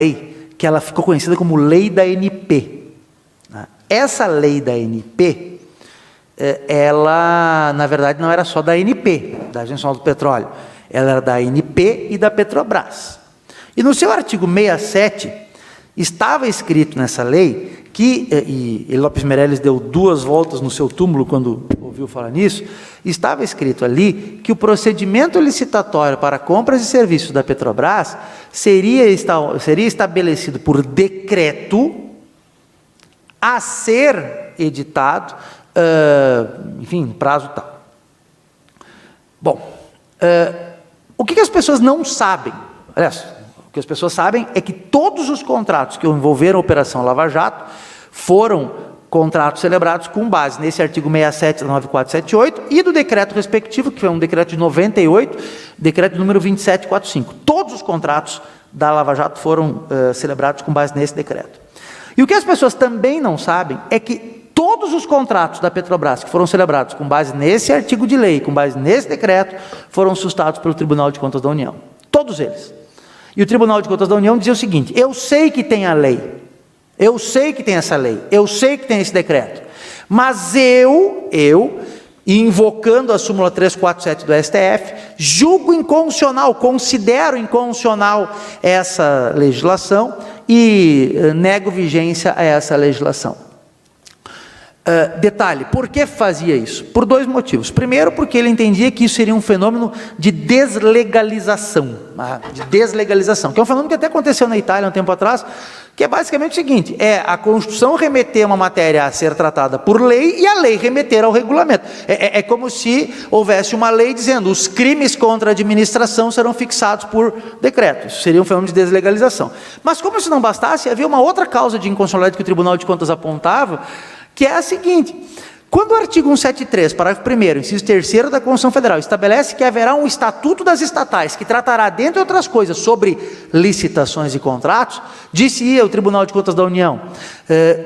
lei que ela ficou conhecida como Lei da ANP. Essa lei da ANP, ela, na verdade, não era só da ANP, da Agência Nacional do Petróleo, ela era da ANP e da Petrobras. E no seu artigo 67, estava escrito nessa lei que, e Lopes Meirelles deu 2 voltas no seu túmulo quando ouviu falar nisso, estava escrito ali que o procedimento licitatório para compras e serviços da Petrobras seria estabelecido por decreto a ser editado, enfim, prazo tal. Bom, o que as pessoas não sabem? Aliás, o que as pessoas sabem é que todos os contratos que envolveram a Operação Lava Jato foram contratos celebrados com base nesse artigo 67 da 9478 e do decreto respectivo, que foi um decreto de 98, decreto número 2745. Todos os contratos da Lava Jato foram celebrados com base nesse decreto. E o que as pessoas também não sabem é que todos os contratos da Petrobras que foram celebrados com base nesse artigo de lei, com base nesse decreto, foram sustados pelo Tribunal de Contas da União. Todos eles. E o Tribunal de Contas da União dizia o seguinte: eu sei que tem a lei, eu sei que tem essa lei, eu sei que tem esse decreto, mas eu, invocando a súmula 347 do STF, julgo inconstitucional, considero inconstitucional essa legislação e nego vigência a essa legislação. Detalhe, por que fazia isso? Por 2 motivos. Primeiro, porque ele entendia que isso seria um fenômeno de deslegalização, que é um fenômeno que até aconteceu na Itália um tempo atrás, que é basicamente o seguinte: a Constituição remeter uma matéria a ser tratada por lei e a lei remeter ao regulamento. É como se houvesse uma lei dizendo os crimes contra a administração serão fixados por decreto. Isso seria um fenômeno de deslegalização. Mas como isso não bastasse, havia uma outra causa de inconstitucionalidade que o Tribunal de Contas apontava, que é a seguinte: quando o artigo 173, parágrafo 1º, inciso 3º da Constituição Federal, estabelece que haverá um estatuto das estatais que tratará, dentre outras coisas, sobre licitações e contratos, disse o Tribunal de Contas da União,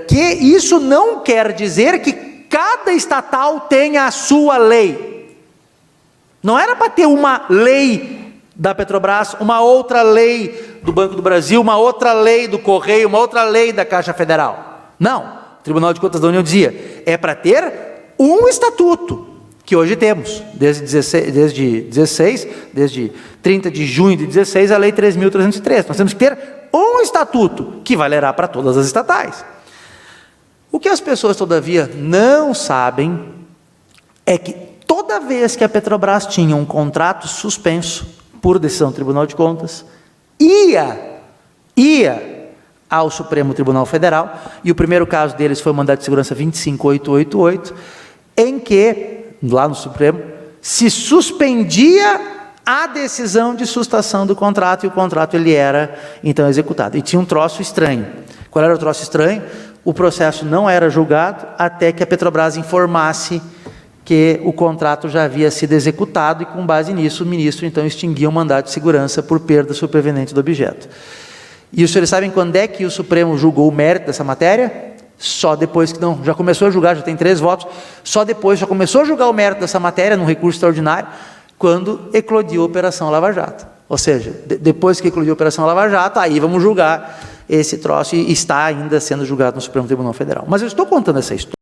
que isso não quer dizer que cada estatal tenha a sua lei. Não era para ter uma lei da Petrobras, uma outra lei do Banco do Brasil, uma outra lei do Correio, uma outra lei da Caixa Federal. Não. O Tribunal de Contas da União dizia, é para ter um estatuto, que hoje temos, desde 30 de junho de 16, a Lei 3.303. Nós temos que ter um estatuto, que valerá para todas as estatais. O que as pessoas, todavia, não sabem é que toda vez que a Petrobras tinha um contrato suspenso, por decisão do Tribunal de Contas, ia ao Supremo Tribunal Federal, e o primeiro caso deles foi o mandato de segurança 25888, em que, lá no Supremo, se suspendia a decisão de sustação do contrato, e o contrato ele era, então, executado. E tinha um troço estranho. Qual era o troço estranho? O processo não era julgado até que a Petrobras informasse que o contrato já havia sido executado, e com base nisso, o ministro, então, extinguia o mandato de segurança por perda superveniente do objeto. E os senhores sabem quando é que o Supremo julgou o mérito dessa matéria? Só depois que, não, já começou a julgar, já tem 3 votos, só depois, já começou a julgar o mérito dessa matéria, num recurso extraordinário, quando eclodiu a Operação Lava Jato. Ou seja, depois que eclodiu a Operação Lava Jato, aí vamos julgar esse troço, e está ainda sendo julgado no Supremo Tribunal Federal. Mas eu estou contando essa história